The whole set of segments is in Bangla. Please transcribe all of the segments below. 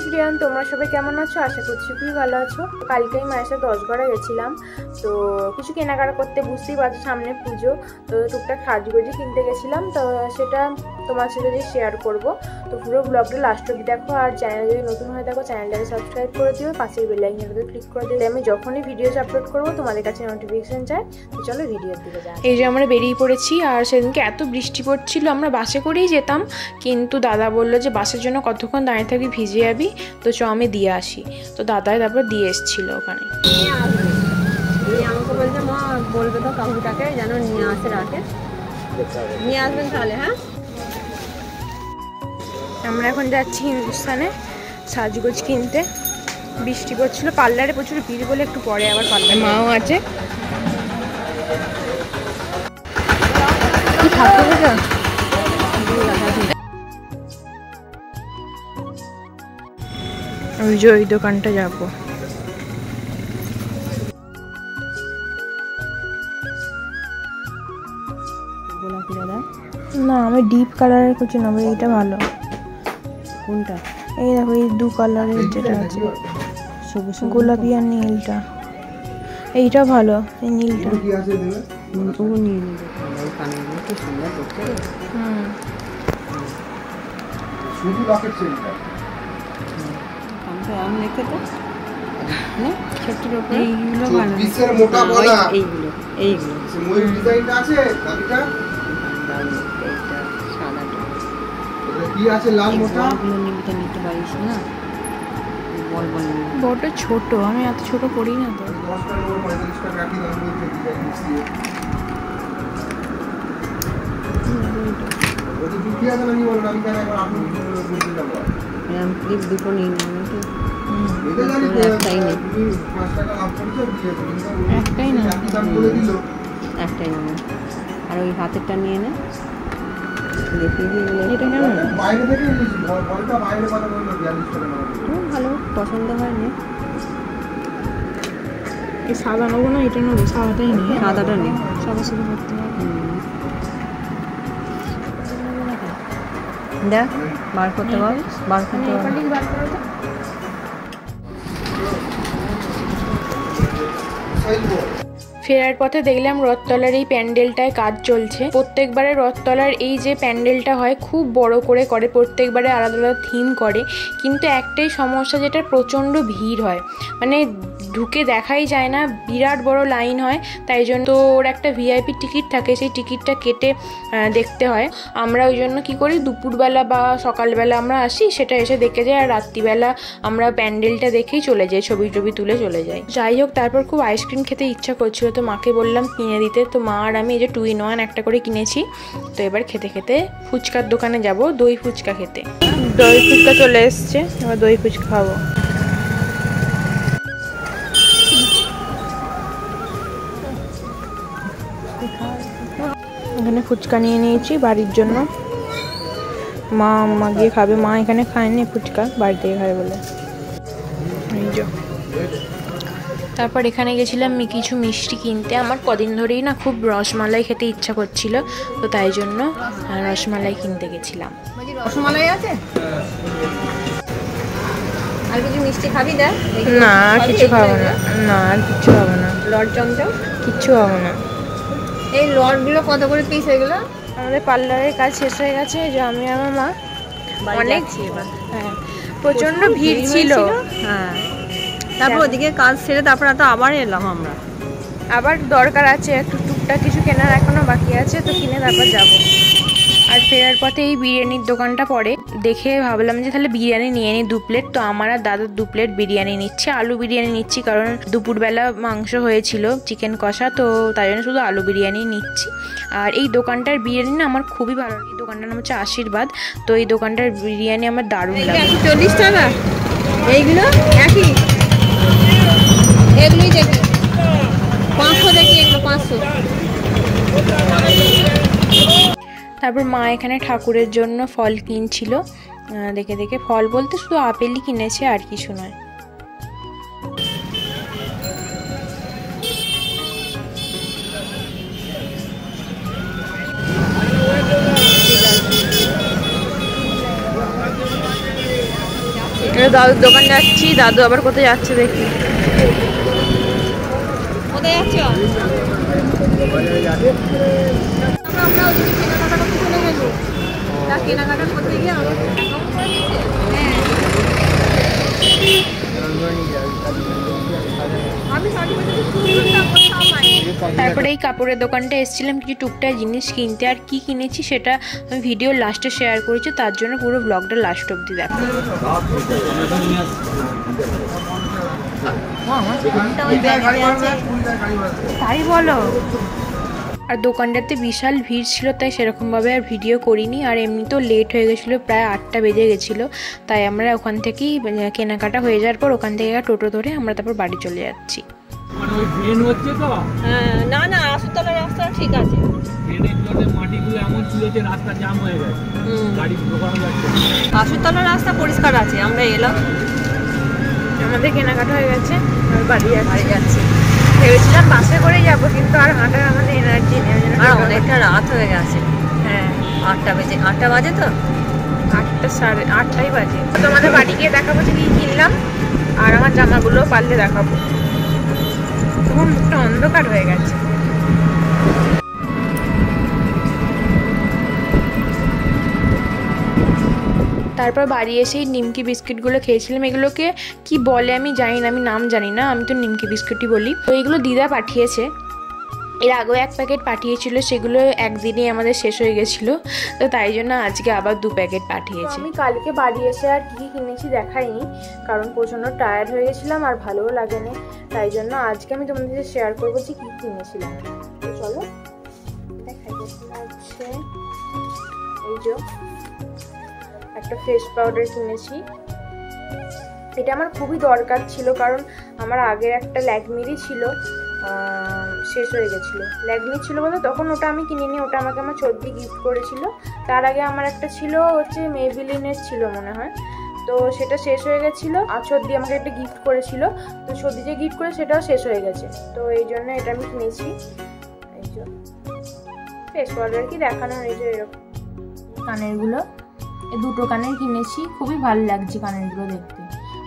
এভরিওয়ান, তোমরা সবাই কেমন আছো? আশা করছি খুবই ভালো আছো। কালকে আমি মায়ের সাথে 10গড়া গেছিলাম, তো কিছু কেনাকাটা করতে, বুঝতেই পারছো সামনে পুজো, তো টুকটাক সাজগোজি কিনতে গেছিলাম, তো সেটা তোমার সাথে যদি শেয়ার করবো। তো পুরো ব্লগটা লাস্ট অবধি দেখো, আর চ্যানেল যদি নতুন হয়ে থাকো চ্যানেলটাকে সাবস্ক্রাইব করে দিও, পাশের বেল আইকনটাতে ক্লিক করে দিলে আমি যখনই ভিডিওস আপলোড করবো তোমাদের কাছে নোটিফিকেশন যায়। তো চলো ভিডিওর দিকে যাই। এই যে আমরা বেরিয়ে পড়েছি, আর সেদিনকে এত বৃষ্টি পড়ছিল, আমরা বাসে করেই যেতাম, কিন্তু দাদা বললো যে বাসের জন্য কতক্ষণ দাঁড়িয়ে থাকবি, ভিজে যাবি, তো চ আমি দিয়ে আসি। তো দাদাই তারপর দিয়ে এসেছিল ওখানে। আমাকে বলছে মা বলবে তো কাকুটাকে যেন নিয়ে আসে রাতে, নিয়ে আসবেন তাহলে। হ্যাঁ, আমরা এখন যাচ্ছি হিন্দুস্থানে সাজগোজ কিনতে। বৃষ্টি পড়ছিল, পার্লারে প্রচুর ভিড় বলে একটু পরে আবার পার্লারে মাও আছে। কি ঠাকুর ওই যে ওই দোকানটা যাবো। গোলাপি দাদা না, আমি ডিপ কালারের কিছু নেবো, এইটা ভালো। কোনটা? এই দেখো, এই দু কালারের যেটা আছে, সবুজ গোলাপি আর নীলটা, এইটা ভালো, এই নীলটা। তবু নিয়ে নেবে, কানেরগুলো খুব সুন্দর দেখতে। শুধু লকেট চেনটা কানটা আম দেখতে তো না, ছোট্টর উপরে এইগুলো ভালো, পিসের মোটা বলা, এইগুলো এইগুলো ময়ূর ডিজাইনটা আছে, দাবিটা এইটা সাদাটা, এটা কি আছে লাল মোটা, এগুলো নিবিটা নিতে পারিস না, বল বল বড়টা ছোট, আমি এত ছোট করি না তো। 10 টাকার উপর 45 টাকা রাখি দাম বলতে ডিজাইন মিশিয়ে। ওই দুটি আছে না, আমি বললাম আমি কেন একবার আপনি বুঝতে যাবো, এরকম ক্লিপ দুটো নিয়ে নেব নাকি? এটা জানি তো একটাই নেই, 5 টাকা লাভ করেছে দিয়ে দিন, একটাই না, একই দাম বলে দিল, একটাই নেব। আর ওই হাতেরটা নিয়ে নে, দেখিয়ে দিয়ে এটা কেমন? বাইরে থেকে নিয়েছি, বলটা বাইরে কথা বললো 42 টাকা নেব। ভালো পছন্দ হয় নি, এই সাদা নেবো না, এটা নেবো, সাদাটাই নিয়ে সাদাটা নেই, সাদা সাদা করতে হবে। দেখ বার করতে পার, বার করতে পার। ফেরার পথে দেখলাম রথতলার এই প্যান্ডেলটায় কাজ চলছে। প্রত্যেকবারে রথতলার এই যে প্যান্ডেলটা হয় খুব বড় করে করে, প্রত্যেকবারে আলাদা আলাদা থিম করে, কিন্তু একটাই সমস্যা, যেটা প্রচণ্ড ভিড় হয়, মানে ঢুকে দেখাই যায় না, বিরাট বড় লাইন হয়। তাই জন্য তো ওর একটা ভিআইপি টিকিট থাকে, সেই টিকিটটা কেটে দেখতে হয়। আমরা ওই জন্য কী করি, দুপুরবেলা বা সকালবেলা আমরা আসি, সেটা এসে দেখে যাই, আর রাত্রিবেলা আমরা প্যান্ডেলটা দেখেই চলে যাই, ছবি টবি তুলে চলে যাই। যাই হোক, তারপর খুব আইসক্রিম খেতে ইচ্ছা করছিল, তো মাকে বললাম কিনে দিতে, তো মা আর আমি এই যে 2 in 1 একটা করে কিনেছি। তো এবার খেতে খেতে ফুচকার দোকানে যাব, দই ফুচকা খেতে। দই ফুচকা চলে এসছে, এবার দই ফুচকা খাবো। এখানে ফুচকা নিয়ে নিয়েছি বাড়ির জন্য, মা গিয়ে খাবে, মা এখানে খায়নি ফুচকা, বাড়ি থেকে খাবে বলে। এই যে তারপর এখানে গেছিলাম কিছু মিষ্টি কিনতে, আমার কদিন ধরেই না খুব রসমালাই খেতে ইচ্ছা করছিল, তো তাই জন্য রসমালাই কিনতে গেছিলাম। রসমালাই আছে, আর কিছু মিষ্টি খাবি? দেখ না, কিছু খাবো না, না আর কিছু খাবো না, লড চমচম কিচ্ছু খাবো না। এই লডগুলো কত করে পিস? এগুলো আমাদের পার্লারের কাজ শেষ হয়ে গেছে, যে আমি আমার মা অনেক, হ্যাঁ প্রচণ্ড ভিড় ছিল, হ্যাঁ তারপর ওদিকে কাজ সেরে তারপর তো আবার এলাম আমরা, আবার দরকার আছে একটু টুকটাক কিছু কেনার, এখনো বাকি আছে, তো কিনে তারপর যাবো। আর ফেরার পথে এই বিরিয়ানির দোকানটা পড়ে, দেখে ভাবলাম যে তাহলে বিরিয়ানি নিয়ে নিই 2 প্লেট। তো আমার আর দাদার 2 প্লেট বিরিয়ানি নিচ্ছি, আলু বিরিয়ানি নিচ্ছি, কারণ দুপুরবেলা মাংস হয়েছিল চিকেন কষা, তো তাই জন্য শুধু আলু বিরিয়ানি নিচ্ছি। আর এই দোকানটার বিরিয়ানি না আমার খুবই ভালো লাগে, এই দোকানটার নাম হচ্ছে আশীর্বাদ, তো এই দোকানটার বিরিয়ানি আমার দারুণ লাগে। 40 টাকা এইগুলো একই, এগুলোই দেখি 500, দেখি এগুলো 500। তারপর মা এখানে ঠাকুরের জন্য ফল কিনছিল, দেখে দেখে, ফল বলতে শুধু আপেলই কিনেছে, আর কিছু নয়। দাদুর দোকান যাচ্ছি, দাদু আবার কোথায় যাচ্ছে দেখি। কোথায় যাচ্ছ? আমরা ওদিকে কেনাকাটা করতে চলে গেলো। তা কেনাকাটা করতে গিয়ে তারপরে এই কাপড়ের দোকানটা এসেছিলাম কিছু টুকটাক জিনিস কিনতে, আর কি কিনেছি সেটা আমি ভিডিও লাস্টে শেয়ার করেছি, তার জন্য পুরো ব্লগটা লাস্ট অবধি দেখো। তাই বলো। আর দোকানটাতে বিশাল ভিড় ছিল, তাই সেরকমভাবে আর ভিডিও করিনি। আর এমনিতেও লেট হয়ে গেছিলো, প্রায় 8টা বেজে গেছিলো। তাই আমরা ওখান থেকেই কেনাকাটা হয়ে যাওয়ার পর ওখান থেকে টোটো ধরে আমরা তারপর বাড়ি চলে যাচ্ছি। না না, আসুতলার রাস্তা ঠিক আছে। আসুতলার রাস্তা পরিষ্কার আছে, আমরা এলাম, আমাদের কেনাকাটা হয়ে গেছে আর বাড়ি যাচ্ছি। ভেবেছিলাম বাসে করে যাবো, কিন্তু আর হাঁটার আমাদের এনার্জি নেই। আর অনেকটা রাত হয়ে গেছে। হ্যাঁ 8টা বাজে তো, 8টা সাড়ে 8টাই বাজে। তোমাদের বাড়ি গিয়ে দেখাবো যে কি কিনলাম, আর আমার জামাগুলো পারলে দেখাবো। তখন মুখটা অন্ধকার হয়ে গেছে। তারপর বাড়ি এসেই নিমকি বিস্কিটগুলো খেয়েছিলাম। এগুলোকে কি বলে আমি জানি না, আমি নাম জানি না, আমি তো নিমকি বিস্কিটই বলি। তো এগুলো দিদা পাঠিয়েছে, এর আগেও 1 প্যাকেট পাঠিয়েছিল, সেগুলো একদিনেই আমাদের শেষ হয়ে গেছিলো, তো তাই জন্য আজকে আবার 2 প্যাকেট পাঠিয়েছে। আমি কালকে বাড়ি এসে আর কী কিনেছি দেখাইনি, কারণ প্রচণ্ড টায়ার্ড হয়ে গেছিলাম আর ভালোও লাগেনি, তাই জন্য আজকে আমি তোমাদের সাথে শেয়ার করবো যে কী কিনেছিলাম। তো চলো দেখাই। হচ্ছে এই যে একটা ফেস পাউডার কিনেছি, এটা আমার খুবই দরকার ছিল, কারণ আমার আগের একটা ল্যাকমিরই ছিল, শেষ হয়ে গেছিলো। ল্যাকমি ছিল বলতে তখন ওটা আমি কিনিনি, ওটা আমাকে আমার চর্দি গিফট করেছিল। তার আগে আমার একটা ছিল হচ্ছে মেবিলিনের ছিল মনে হয়, তো সেটা শেষ হয়ে গেছিলো। আর চর্দি আমাকে একটা গিফট করেছিল, তো চর্দি যে গিফট করে সেটাও শেষ হয়ে গেছে, তো এই জন্য এটা আমি কিনেছি। এই যে ফেস পাউডার কি দেখানো হয়েছে, এরকম কানেরগুলো, এই 2টো কানের কিনেছি, খুবই ভালো লাগছে কানেরগুলো দেখতে।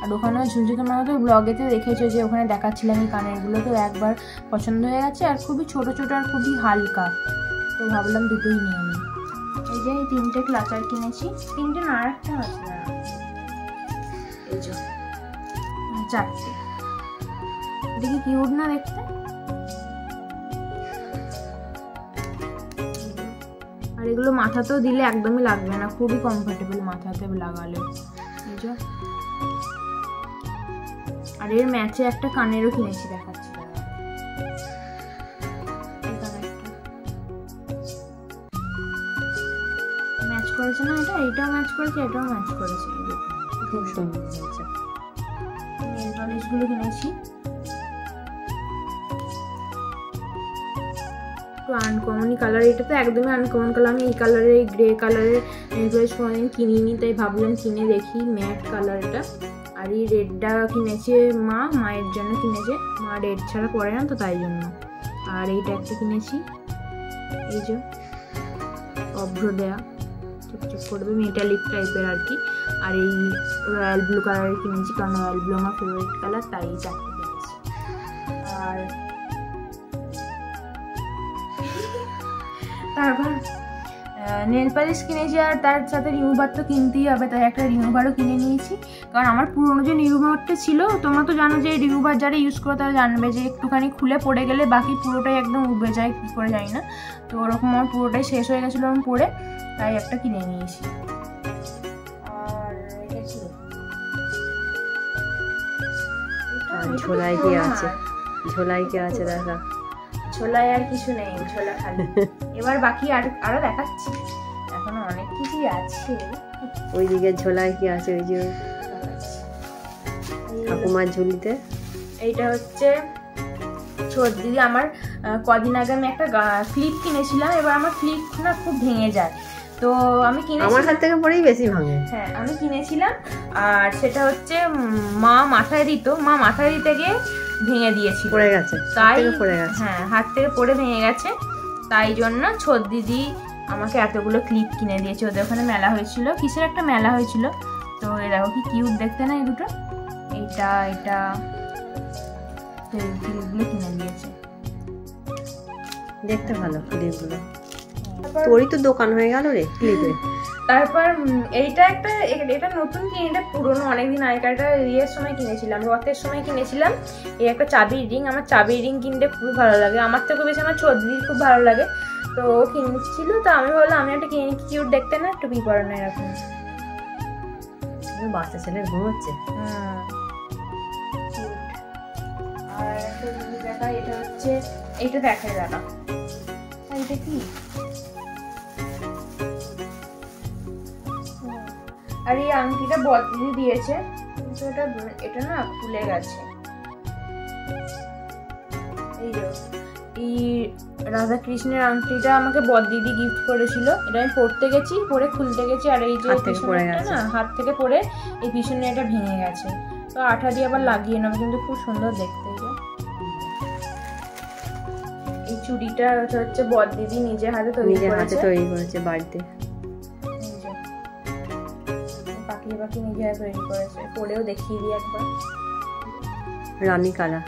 আর ওখানেও ঝুলছে, তোমরা হয়তো ব্লগেতে দেখেছো যে ওখানে দেখাচ্ছিলাম এই কানেরগুলো, তো একবার পছন্দ হয়ে গেছে। আর খুবই ছোট ছোট আর খুবই হালকা, তো ভাবলাম দুটোই নিয়ে নিই। এই যে এই 3টে ক্লাচার কিনেছি, 3টে না আর একটা আছে, এই যে 4টে। দেখি কিউট না দেখতে। আর এগুলো মাথাতেও দিলে একদমই লাগবে না, খুবই কমফোর্টেবল মাথাতে লাগালে। এই যে আর এর ম্যাচে একটা কানেরও কিনেছি, দেখাচ্ছি। ম্যাচ করেছে না এটা, এইটাও ম্যাচ করেছে, এটাও ম্যাচ করেছে, খুব সুন্দর হয়েছে। নেল পলিশগুলো কিনেছি, আনকমনই কালার, এটা তো একদমই আনকমন কালার। আমি এই কালারের, এই গ্রে কালারের নেল পলিশ কোনোদিন কিনিনি, তাই ভাবলাম কিনে দেখি, ম্যাট কালার এটা। আর এই রেডটা কিনেছে মায়ের জন্য কিনেছে, মা রেড ছাড়া পরে না, তো তাই জন্য। আর এইটা একটা কিনেছি, এই যে অভ্র দেয়া, চকচক করবে, মেটালিক টাইপের আর কি। আর এই রয়্যাল ব্লু কালারের কিনেছি, কারণ রয়্যাল ব্লু আমার ফেভারিট কালার, তাই এই 4টে কিনেছি। আর তারপর নেল পালিশ কিনেছি, আর তার সাথে রিমুভার তো কিনতেই হবে, তাই একটা রিমুভারও কিনে নিয়েছি। কারণ আমার পুরোনো যে রিমুভারটা ছিল, তোমরা তো জানো যে রিমুভার যারা ইউজ করো তারা জানবে যে একটুখানি খুলে পড়ে গেলে বাকি পুরোটাই একদম উবে যায়, কী করে যায় না। তো ওরকম আমার পুরোটাই শেষ হয়ে গেছিলো আমি পরে, তাই একটা কিনে নিয়েছি। আর ঝোলাই কি আছে, ঝোলাই কি আছে দেখা। ছোলায় আর কিছু নেই, ছোলা খালি। এবার বাকি আরো দেখাচ্ছি, এখনো অনেক কিছুই আছে। ওইদিকে ঝোলায় কি আছে, ওই যে ঠাকুমার ঝুলিতে। এইটা হচ্ছে ছোট দিদি আমার, কদিন আগে আমি একটা ক্লিপ কিনেছিলাম, এবার আমার ক্লিপ না খুব ভেঙে যায়, তো আমি কিনেছি, আমার হাত থেকে পরেই বেশি ভাঙে। হ্যাঁ আমি কিনেছিলাম, আর সেটা হচ্ছে মা মাথায় দিত, মা মাথায় দিতে গিয়ে ভেঙে দিয়েছি, পড়ে গেছে, তাই পড়ে গেছে, হ্যাঁ হাত থেকে পড়ে ভেঙে গেছে। তাই জন্য ছোট দিদি আমাকে এতগুলো ক্লিপ কিনে দিয়েছে। ওদের ওখানে মেলা হয়েছিল, কিসের একটা মেলা হয়েছিল, তো এই দেখো কি কিউট দেখতে না এই দুটো। এটা ক্লিপগুলো কিনে দিয়েছে, দেখতে ভালো ক্লিপগুলো। তোরই তো দোকান হয়ে গেল রে ক্লিপে। তারপর এটা নতুন কিনে, এটা পুরোনো অনেকদিন আগেকার, ইয়ের সময় কিনেছিলাম, রথের সময় কিনেছিলাম। এই একটা চাবির রিং, আমার চাবির রিং কিনতে খুবই ভালো লাগে, আমার থেকে বেশি আমার চৌধুরীর খুব ভালো লাগে। তো ও কিনছিল, তো আমি বললাম আমি একটা কিনে, কিউট দেখতে না, টুপি পরানো এরকম। বাচ্চা ছেলে ঘুমোচ্ছে। আর একটা জিনিস দেখা, এটা হচ্ছে, এইটা দেখা যাবে, এটা কি, আর এই আংটিটা বদলি দিয়েছে, কিন্তু এটা না খুলে গেছে। এই রাধা কৃষ্ণের আংটিটা আমাকে বদদিদি গিফট করেছিল, এটা আমি পরতে গেছি, পরে খুলতে গেছি, আর এই যে না হাত থেকে পড়ে এই পিছনে এটা ভেঙে গেছে। তো আঠা দিয়ে আবার লাগিয়ে নেবো, কিন্তু খুব সুন্দর দেখতে। এই চুড়িটা হচ্ছে বদদিদি নিজের হাতে তৈরি করেছে বাড়িতে, পাখি নিজে হাতে তৈরি করেছে। পরেও দেখিয়ে দিই একবার, রানী কালা।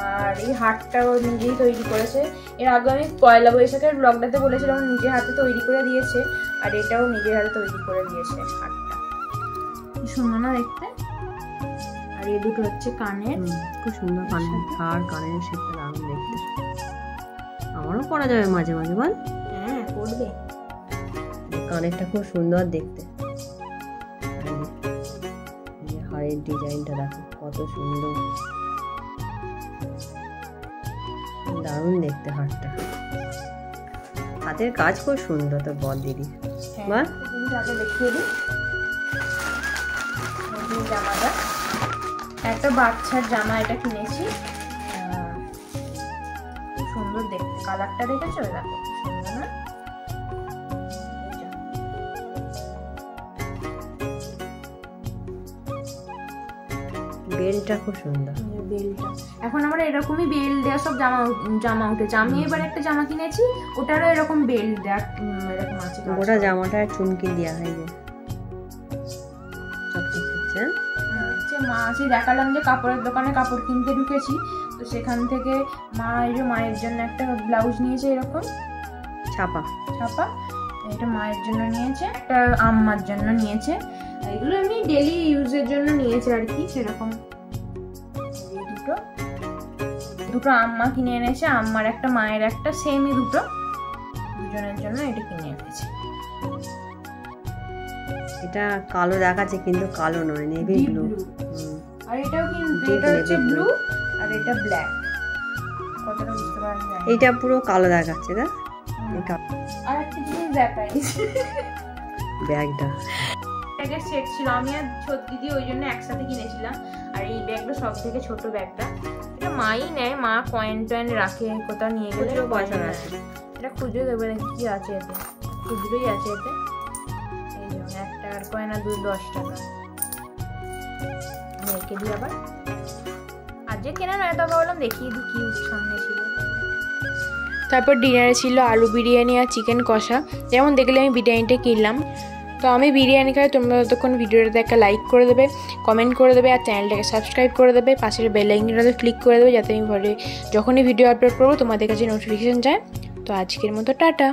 আর এই হারটাও নিজেই তৈরি করেছে। এর আগে আমি পয়লা বৈশাখের ব্লগটাতে বলেছিলাম নিজের হাতে তৈরি করে দিয়েছে, আর এটাও নিজের হাতে তৈরি করে দিয়েছে হারটা। কি সুন্দর না দেখতে। আর এই দুটো হচ্ছে কানের, খুব সুন্দর কানের হার, কানের সেটা দারুণ দেখতে। আমারও পরা যাবে মাঝে মাঝে, বল? হ্যাঁ পরবে। কানেরটা খুব সুন্দর দেখতে, হাড়ের ডিজাইনটা দেখো কত সুন্দর, দারুণ দেখতে হারটা। হাতের কাজ খুব সুন্দর তো বল দিদি। বল দেখিয়ে দিই জামাটা, একটা বাচ্চার জামা, এটা কিনেছি, খুব সুন্দর দেখতে। কালারটা দেখেছো, দেখো সুন্দর না? বেলটা খুব সুন্দর, বেলটা এখন আমরা এরকমই বেল দেওয়া সব জামা উঠেছে। আমি এবার একটা জামা কিনেছি, ওটারও এরকম বেল দেওয়া এরকম আছে। ওটা জামাটা চুমকি দেওয়া হয় যে মা সেই দেখালাম যে কাপড়ের দোকানে কাপড় কিনতে ঢুকেছি, তো সেখান থেকে মা এই যে মায়ের জন্য একটা ব্লাউজ নিয়েছে, এরকম ছাপা, এটা মায়ের জন্য নিয়েছে, একটা আম্মার জন্য নিয়েছে। এগুলো এমনি ডেলি ইউজের জন্য নিয়েছে আর কি, সেরকম। দুটো আম্মা কিনে এনেছে, আম্মার একটা মায়ের একটা, সেমই দুটো, দুজনের জন্য এটা কিনে এনেছে। এটা কালো দেখাচ্ছে কিন্তু কালো নয়, নেভি ব্লু। আর এটাও কিন্তু এটা হচ্ছে ব্লু, আর এটা ব্ল্যাক। কতটা বুঝতে পারছি না, এটা পুরো কালো দেখাচ্ছে না। আর একটা জিনিস দেখাই, ব্যাগটা ব্যাগের সেট ছিল, আমি আর দিদি ওই জন্য একসাথে কিনেছিলাম। আর এই ব্যাগটা সব থেকে ছোট ব্যাগটা, এটা মাই নেয়, মা কয়েন টয়েন রাখে, কোথাও নিয়ে গেলে পয়সা রাখে। এটা খুঁজে দেবে দেখি কি আছে এতে, খুচরোই আছে এতে। এই জন্য 1 টাকার কয়েন আর 10 টাকা রেখে দিই। আবার আজকে কেনা নয়, তবে বললাম দেখিয়ে দিই কি সামনে ছিল। তারপর ডিনারে ছিল আলু বিরিয়ানি আর চিকেন কষা। যেমন দেখলে আমি বিরিয়ানিটা কিনলাম। তো আমি বিরিয়ানি খাই, তোমরা ততক্ষণ ভিডিওটাতে একটা লাইক করে দেবে, কমেন্ট করে দেবে, আর চ্যানেলটাকে সাবস্ক্রাইব করে দেবে, পাশের বেল আইকনটাতে ক্লিক করে দেবে, যাতে আমি পরে যখনই ভিডিও আপলোড করবো তোমাদের কাছে নোটিফিকেশান যায়। তো আজকের মতো টাটা।